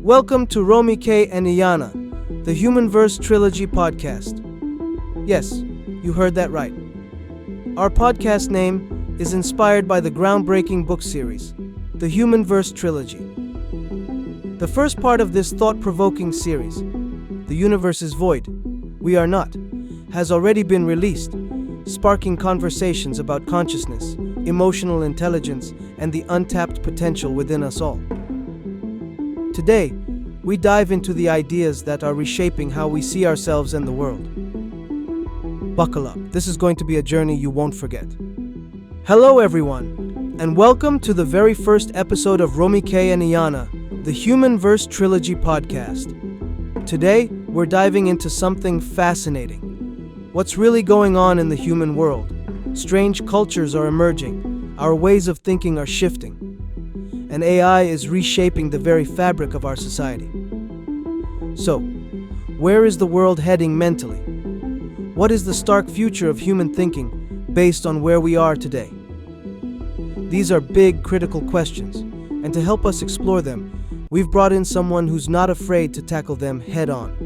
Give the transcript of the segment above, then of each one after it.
Welcome to Romy K and Iana, the HumanVerse Trilogy podcast. Yes, you heard that right. Our podcast name is inspired by the groundbreaking book series, the HumanVerse Trilogy. The first part of this thought-provoking series, The Universe is Void, We Are Not, has already been released, sparking conversations about consciousness, emotional intelligence, and the untapped potential within us all. Today, we dive into the ideas that are reshaping how we see ourselves and the world. Buckle up. This is going to be a journey you won't forget. Hello, everyone, and welcome to the very first episode of Romy K and Iana, the HumanVerse Trilogy podcast. Today, we're diving into something fascinating. What's really going on in the human world? Strange cultures are emerging. Our ways of thinking are shifting. And AI is reshaping the very fabric of our society. So, where is the world heading mentally? What is the stark future of human thinking based on where we are today? These are big, critical questions, and to help us explore them, we've brought in someone who's not afraid to tackle them head-on.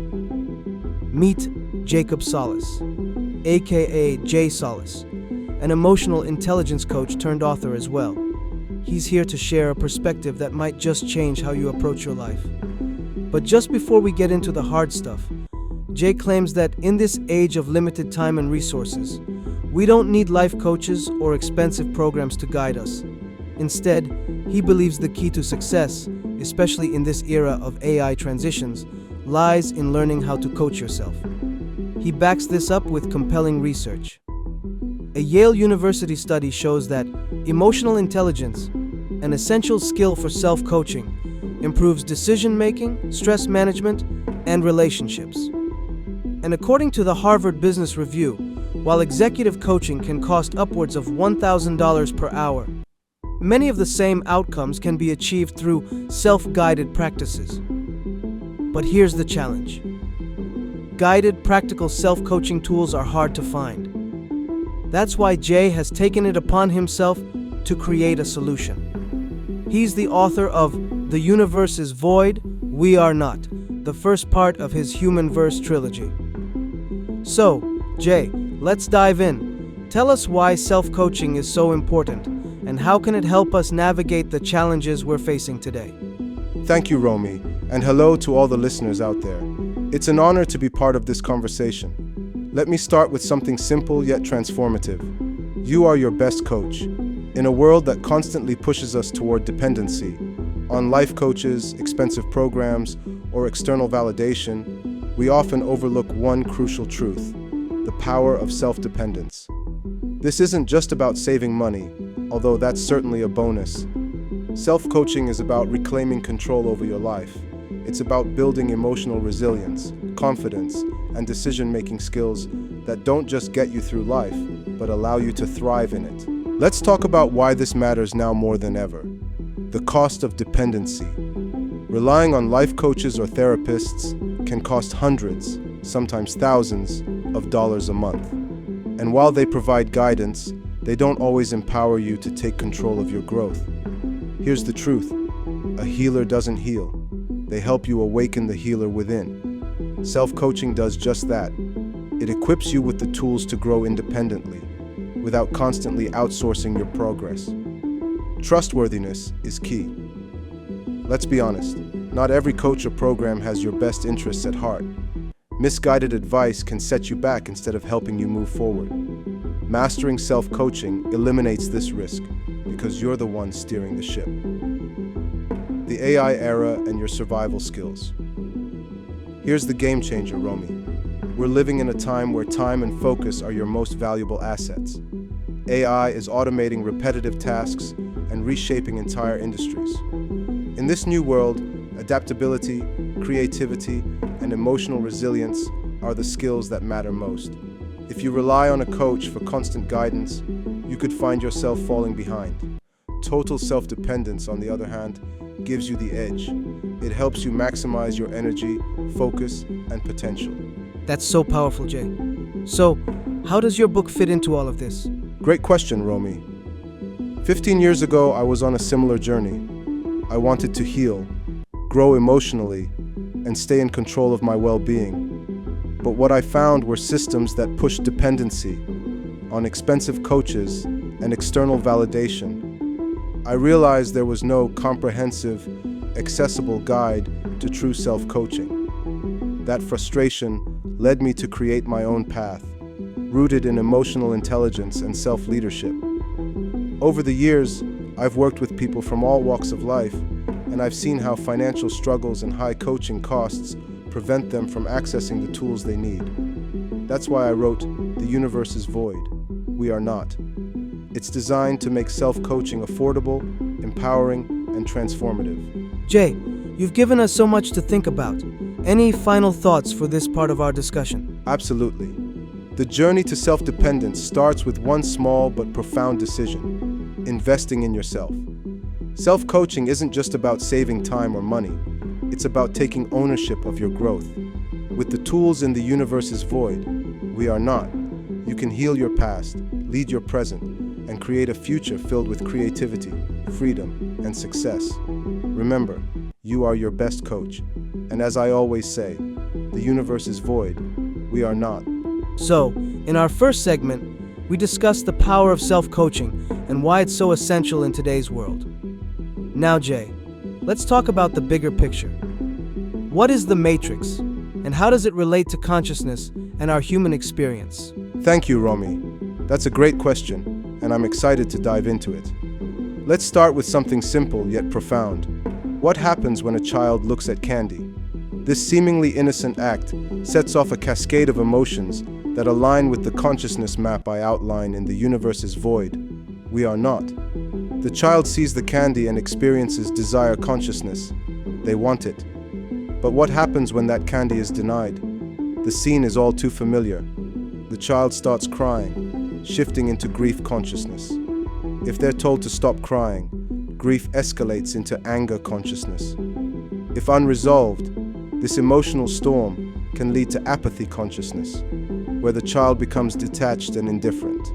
Meet Jacob Solace, aka Jay Solace, an emotional intelligence coach turned author as well. He's here to share a perspective that might just change how you approach your life. But just before we get into the hard stuff, Jay claims that in this age of limited time and resources, we don't need life coaches or expensive programs to guide us. Instead, he believes the key to success, especially in this era of AI transitions, lies in learning how to coach yourself. He backs this up with compelling research. A Yale University study shows that emotional intelligence, an essential skill for self-coaching, improves decision-making, stress management, and relationships. And according to the Harvard Business Review, while executive coaching can cost upwards of $1,000 per hour, many of the same outcomes can be achieved through self-guided practices. But here's the challenge. Guided, practical self-coaching tools are hard to find. That's why Jay has taken it upon himself to create a solution. He's the author of The Universe is Void, We Are Not, the first part of his HumanVerse Trilogy. So, Jay, let's dive in. Tell us why self-coaching is so important, and how can it help us navigate the challenges we're facing today? Thank you, Romy, and hello to all the listeners out there. It's an honor to be part of this conversation. Let me start with something simple yet transformative. You are your best coach. In a world that constantly pushes us toward dependency on life coaches, expensive programs, or external validation, we often overlook one crucial truth: the power of self-dependence. This isn't just about saving money, although that's certainly a bonus. Self-coaching is about reclaiming control over your life. It's about building emotional resilience, confidence, and decision-making skills that don't just get you through life, but allow you to thrive in it. Let's talk about why this matters now more than ever. The cost of dependency. Relying on life coaches or therapists can cost hundreds, sometimes thousands, of dollars a month. And while they provide guidance, they don't always empower you to take control of your growth. Here's the truth: a healer doesn't heal. They help you awaken the healer within. Self-coaching does just that. It equips you with the tools to grow independently, without constantly outsourcing your progress. Trustworthiness is key. Let's be honest, not every coach or program has your best interests at heart. Misguided advice can set you back instead of helping you move forward. Mastering self-coaching eliminates this risk, because you're the one steering the ship. The AI era and your survival skills. Here's the game changer, Romy. We're living in a time where time and focus are your most valuable assets. AI is automating repetitive tasks and reshaping entire industries. In this new world, adaptability, creativity, and emotional resilience are the skills that matter most. If you rely on a coach for constant guidance, you could find yourself falling behind. Total self-dependence, on the other hand, gives you the edge. It helps you maximize your energy, focus, and potential. That's so powerful, Jay. So, how does your book fit into all of this? Great question, Romy. 15 years ago, I was on a similar journey. I wanted to heal, grow emotionally, and stay in control of my well-being. But what I found were systems that pushed dependency on expensive coaches and external validation. I realized there was no comprehensive, accessible guide to true self-coaching. That frustration led me to create my own path, rooted in emotional intelligence and self-leadership. Over the years, I've worked with people from all walks of life, and I've seen how financial struggles and high coaching costs prevent them from accessing the tools they need. That's why I wrote The Universe is Void. We are not. It's designed to make self-coaching affordable, empowering, and transformative. Jay, you've given us so much to think about. Any final thoughts for this part of our discussion? Absolutely. The journey to self-dependence starts with one small but profound decision: investing in yourself. Self-coaching isn't just about saving time or money. It's about taking ownership of your growth. With the tools in The Universe is Void, we are not. You can heal your past, lead your present, and create a future filled with creativity, freedom, and success. Remember, you are your best coach. And as I always say, the universe is void. We are not. So, in our first segment, we discussed the power of self-coaching and why it's so essential in today's world. Now, Jay, let's talk about the bigger picture. What is the matrix, and how does it relate to consciousness and our human experience? Thank you, Romy. That's a great question, and I'm excited to dive into it. Let's start with something simple yet profound. What happens when a child looks at candy? This seemingly innocent act sets off a cascade of emotions that align with the consciousness map I outline in The Universe is Void. We are not. The child sees the candy and experiences desire consciousness. They want it. But what happens when that candy is denied? The scene is all too familiar. The child starts crying, shifting into grief consciousness. If they're told to stop crying, grief escalates into anger consciousness. If unresolved, this emotional storm can lead to apathy consciousness, where the child becomes detached and indifferent.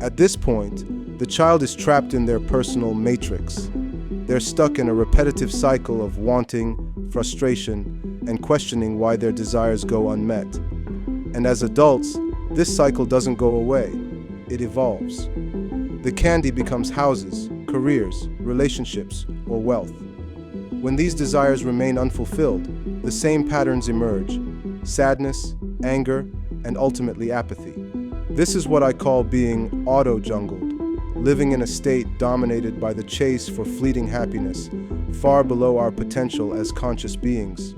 At this point, the child is trapped in their personal matrix. They're stuck in a repetitive cycle of wanting, frustration, and questioning why their desires go unmet. And as adults, this cycle doesn't go away, it evolves. The candy becomes houses, careers, relationships, or wealth. When these desires remain unfulfilled, the same patterns emerge: sadness, anger, and ultimately apathy. This is what I call being auto-jungled, living in a state dominated by the chase for fleeting happiness, far below our potential as conscious beings.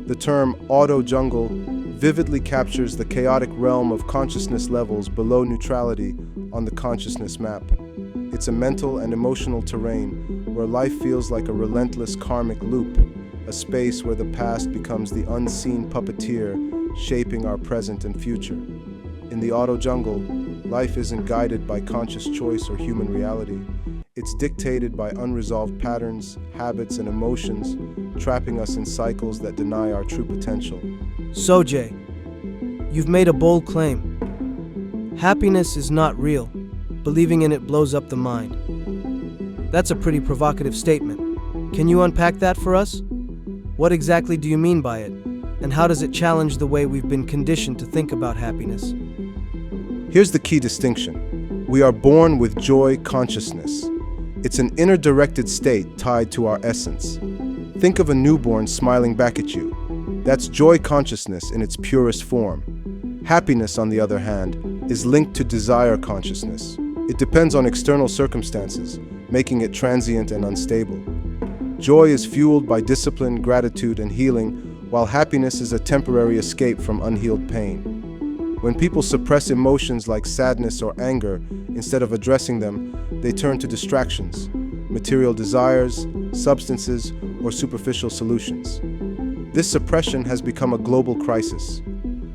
The term auto-jungle vividly captures the chaotic realm of consciousness levels below neutrality on the consciousness map. It's a mental and emotional terrain where life feels like a relentless karmic loop, a space where the past becomes the unseen puppeteer shaping our present and future. In the auto-jungle, life isn't guided by conscious choice or human reality. It's dictated by unresolved patterns, habits, and emotions, trapping us in cycles that deny our true potential. So, Jay, you've made a bold claim. Happiness is not real. Believing in it blows up the mind. That's a pretty provocative statement. Can you unpack that for us? What exactly do you mean by it? And how does it challenge the way we've been conditioned to think about happiness? Here's the key distinction. We are born with joy consciousness. It's an inner-directed state tied to our essence. Think of a newborn smiling back at you. That's joy consciousness in its purest form. Happiness, on the other hand, is linked to desire consciousness. It depends on external circumstances, making it transient and unstable. Joy is fueled by discipline, gratitude, and healing, while happiness is a temporary escape from unhealed pain. When people suppress emotions like sadness or anger, instead of addressing them, they turn to distractions, material desires, substances, or superficial solutions. This suppression has become a global crisis.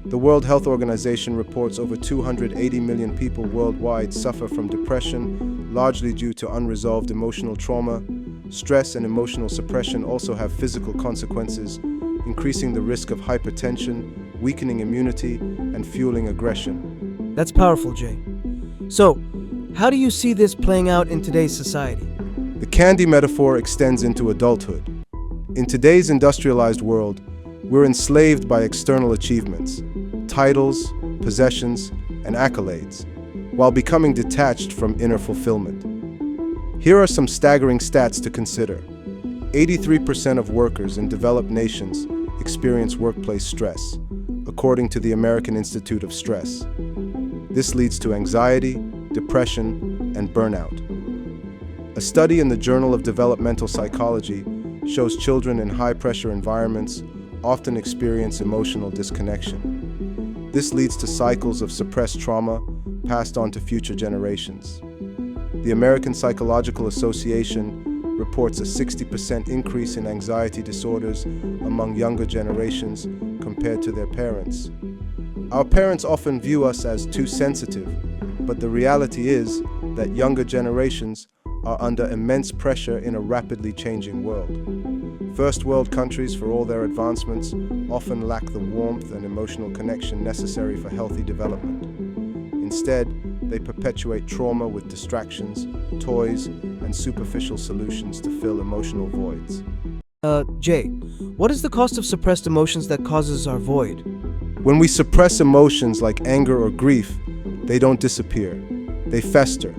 The World Health Organization reports over 280 million people worldwide suffer from depression, largely due to unresolved emotional trauma. Stress and emotional suppression also have physical consequences, increasing the risk of hypertension, weakening immunity, and fueling aggression. That's powerful, Jay. So, how do you see this playing out in today's society? The candy metaphor extends into adulthood. In today's industrialized world, we're enslaved by external achievements, titles, possessions, and accolades, while becoming detached from inner fulfillment. Here are some staggering stats to consider. 83% of workers in developed nations experience workplace stress, according to the American Institute of Stress. This leads to anxiety, depression, and burnout. A study in the Journal of Developmental Psychology shows children in high-pressure environments often experience emotional disconnection. This leads to cycles of suppressed trauma passed on to future generations. The American Psychological Association reports a 60% increase in anxiety disorders among younger generations compared to their parents. Our parents often view us as too sensitive, but the reality is that younger generations are under immense pressure in a rapidly changing world. First world countries, for all their advancements, often lack the warmth and emotional connection necessary for healthy development. Instead, they perpetuate trauma with distractions, toys, and superficial solutions to fill emotional voids. Jay, what is the cost of suppressed emotions that causes our void? When we suppress emotions like anger or grief, they don't disappear. They fester.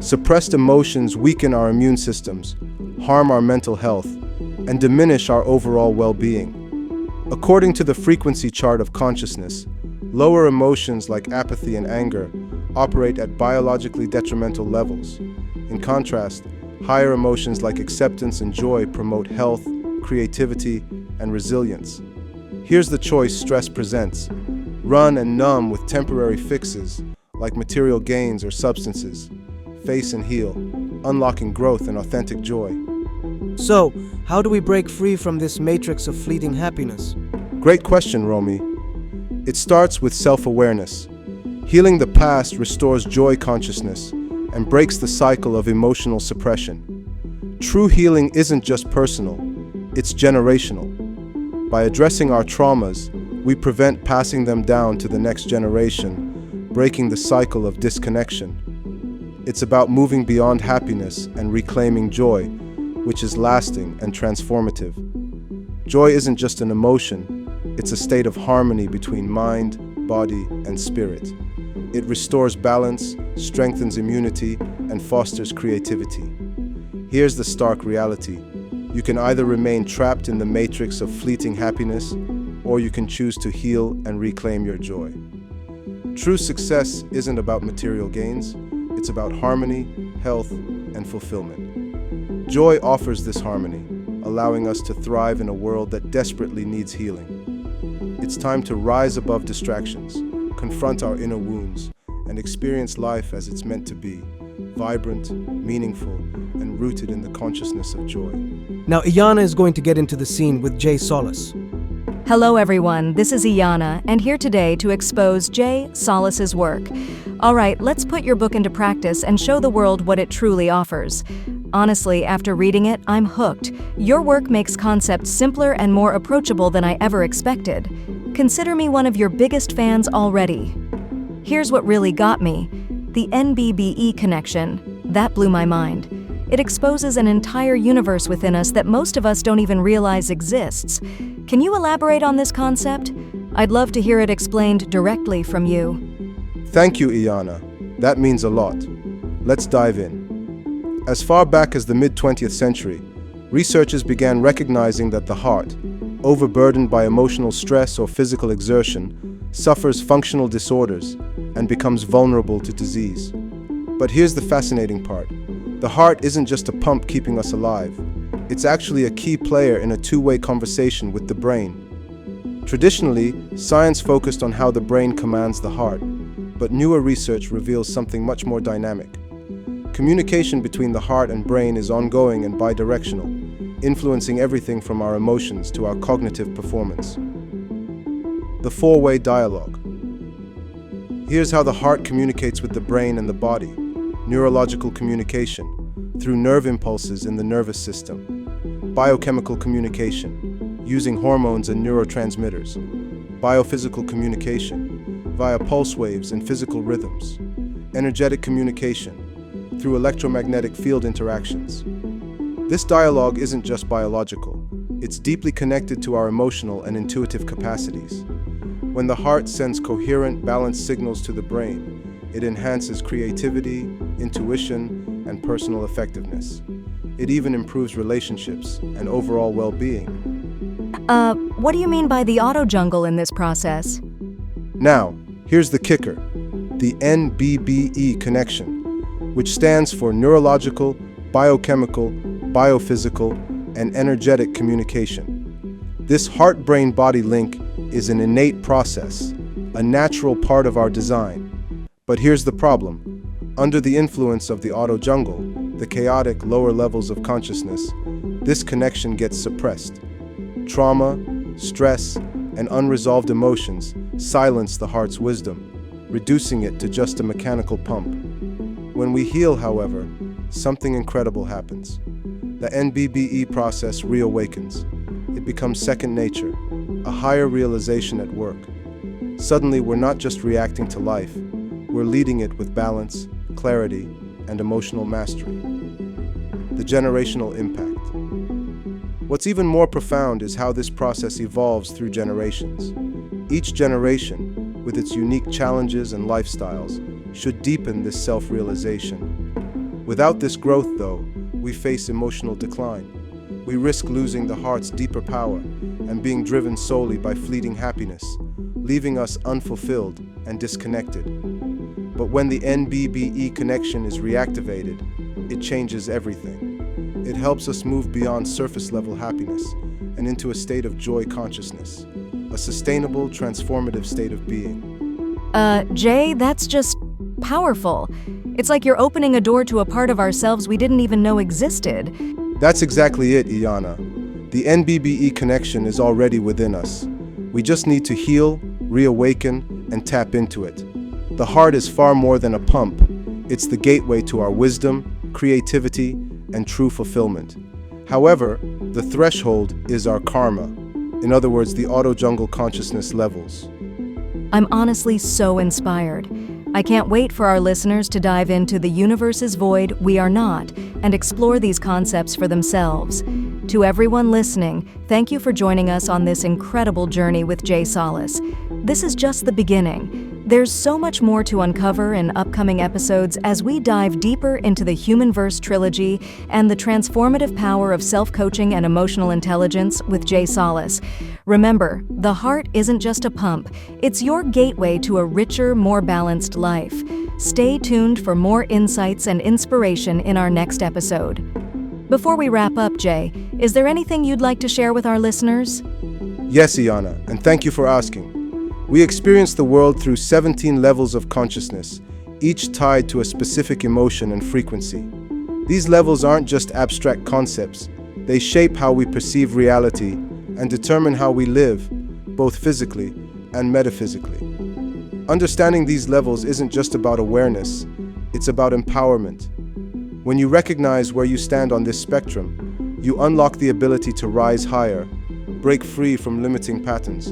Suppressed emotions weaken our immune systems, harm our mental health, and diminish our overall well-being. According to the frequency chart of consciousness, lower emotions like apathy and anger operate at biologically detrimental levels. In contrast, higher emotions like acceptance and joy promote health, creativity, and resilience. Here's the choice stress presents: run and numb with temporary fixes like material gains or substances. Face and heal, unlocking growth and authentic joy. So, how do we break free from this matrix of fleeting happiness? Great question, Romy. It starts with self-awareness. Healing the past restores joy consciousness and breaks the cycle of emotional suppression. True healing isn't just personal, it's generational. By addressing our traumas, we prevent passing them down to the next generation, breaking the cycle of disconnection. It's about moving beyond happiness and reclaiming joy, which is lasting and transformative. Joy isn't just an emotion, it's a state of harmony between mind, body, and spirit. It restores balance, strengthens immunity, and fosters creativity. Here's the stark reality. You can either remain trapped in the matrix of fleeting happiness, or you can choose to heal and reclaim your joy. True success isn't about material gains, it's about harmony, health, and fulfillment. Joy offers this harmony, allowing us to thrive in a world that desperately needs healing. It's time to rise above distractions, confront our inner wounds, and experience life as it's meant to be, vibrant, meaningful, and rooted in the consciousness of joy. Now, Iana is going to get into the scene with Jay Solace. Hello everyone, this is Iana, and here today to expose Jay Solace's work. Alright, let's put your book into practice and show the world what it truly offers. Honestly, after reading it, I'm hooked. Your work makes concepts simpler and more approachable than I ever expected. Consider me one of your biggest fans already. Here's what really got me. The NBBE Connection. That blew my mind. It exposes an entire universe within us that most of us don't even realize exists. Can you elaborate on this concept? I'd love to hear it explained directly from you. Thank you, Iana. That means a lot. Let's dive in. As far back as the mid-20th century, researchers began recognizing that the heart, overburdened by emotional stress or physical exertion, suffers functional disorders and becomes vulnerable to disease. But here's the fascinating part. The heart isn't just a pump keeping us alive. It's actually a key player in a two-way conversation with the brain. Traditionally, science focused on how the brain commands the heart, but newer research reveals something much more dynamic. Communication between the heart and brain is ongoing and bidirectional, influencing everything from our emotions to our cognitive performance. The four-way dialogue. Here's how the heart communicates with the brain and the body. Neurological communication, through nerve impulses in the nervous system. Biochemical communication, using hormones and neurotransmitters. Biophysical communication, via pulse waves and physical rhythms. Energetic communication, through electromagnetic field interactions. This dialogue isn't just biological, It's deeply connected to our emotional and intuitive capacities. When the heart sends coherent, balanced signals to the brain, it enhances creativity, intuition, and personal effectiveness. It even improves relationships and overall well-being. What do you mean by the auto-jungle in this process? Now, here's the kicker: the NBBE Connection, which stands for neurological, biochemical, biophysical, and energetic communication. This heart-brain-body link is an innate process, a natural part of our design. But here's the problem. Under the influence of the auto-jungle, the chaotic lower levels of consciousness, this connection gets suppressed. Trauma, stress, and unresolved emotions silence the heart's wisdom, reducing it to just a mechanical pump. When we heal, however, something incredible happens. The NBBE process reawakens. It becomes second nature, a higher realization at work. Suddenly, we're not just reacting to life, we're leading it with balance, clarity, and emotional mastery. The generational impact. What's even more profound is how this process evolves through generations. Each generation, with its unique challenges and lifestyles, should deepen this self-realization. Without this growth, though, we face emotional decline. We risk losing the heart's deeper power and being driven solely by fleeting happiness, leaving us unfulfilled and disconnected. But when the NBBE connection is reactivated, it changes everything. It helps us move beyond surface-level happiness and into a state of joy consciousness, a sustainable, transformative state of being. Jay, that's just powerful. It's like you're opening a door to a part of ourselves we didn't even know existed. That's exactly it, Iana. The NBBE connection is already within us. We just need to heal, reawaken, and tap into it. The heart is far more than a pump. It's the gateway to our wisdom, creativity, and true fulfillment. However, the threshold is our karma. In other words, the auto-jungle consciousness levels. I'm honestly so inspired. I can't wait for our listeners to dive into the universe's void we are not and explore these concepts for themselves. To everyone listening, thank you for joining us on this incredible journey with Jay Solace. This is just the beginning. There's so much more to uncover in upcoming episodes as we dive deeper into the HumanVerse Trilogy and the transformative power of self-coaching and emotional intelligence with Jay Solace. Remember, the heart isn't just a pump. It's your gateway to a richer, more balanced life. Stay tuned for more insights and inspiration in our next episode. Before we wrap up, Jay, is there anything you'd like to share with our listeners? Yes, Iana, and thank you for asking. We experience the world through 17 levels of consciousness, each tied to a specific emotion and frequency. These levels aren't just abstract concepts. They shape how we perceive reality and determine how we live, both physically and metaphysically. Understanding these levels isn't just about awareness, it's about empowerment. When you recognize where you stand on this spectrum, you unlock the ability to rise higher, break free from limiting patterns,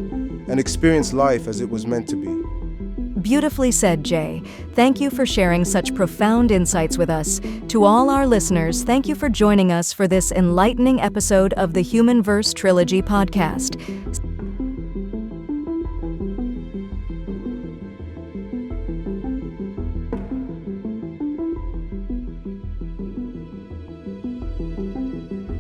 and experience life as it was meant to be. Beautifully said, Jay. Thank you for sharing such profound insights with us. To all our listeners, thank you for joining us for this enlightening episode of the HumanVerse Trilogy podcast.